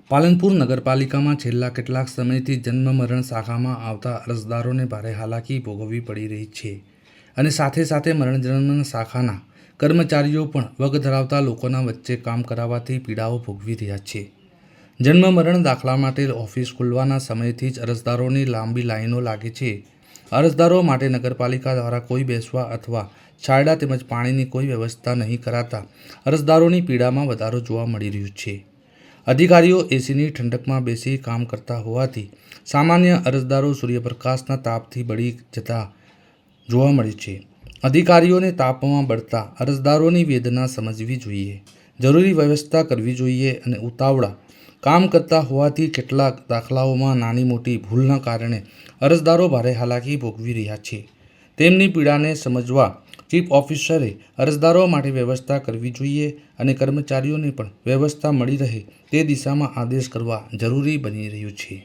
પાલનપુર નગરપાલિકામાં છેલ્લા કેટલાક સમયથી જન્મ મરણ શાખામાં આવતા અરજદારોને ભારે હાલાકી ભોગવવી પડી રહી છે અને સાથે સાથે મરણ જન્મ શાખાના કર્મચારીઓ પણ વગ ધરાવતા લોકોના વચ્ચે કામ કરાવવાથી પીડાઓ ભોગવી રહ્યા છે। જન્મ મરણ દાખલા માટે ઓફિસ ખુલવાના સમયથી જ અરજદારોની લાંબી લાઈનો લાગે છે। અરજદારો માટે નગરપાલિકા દ્વારા કોઈ બેસવા અથવા છાંયડા તેમજ પાણીની કોઈ વ્યવસ્થા નહીં કરાતા અરજદારોની પીડામાં વધારો જોવા મળી રહ્યો છે। અધિકારીઓ એસીની ઠંડકમાં બેસી કામ કરતા હોવાથી સામાન્ય અરજદારો સૂર્યપ્રકાશના તાપથી બળી જતા જોવા મળે છે। અધિકારીઓને તાપમાં બળતા અરજદારોની વેદના સમજવી જોઈએ, જરૂરી વ્યવસ્થા કરવી જોઈએ અને ઉતાવળા કામ કરતા હોવાથી કેટલાક દાખલાઓમાં નાની મોટી ભૂલના કારણે અરજદારો ભારે હાલાકી ભોગવી રહ્યા છે। તેમની પીડાને સમજવા ચીફ ઓફિસરે અરજદારો માટે વ્યવસ્થા કરવી જોઈએ અને કર્મચારીઓને પણ વ્યવસ્થા મળી રહે તે દિશામાં આદેશ કરવા જરૂરી બની રહ્યું છે।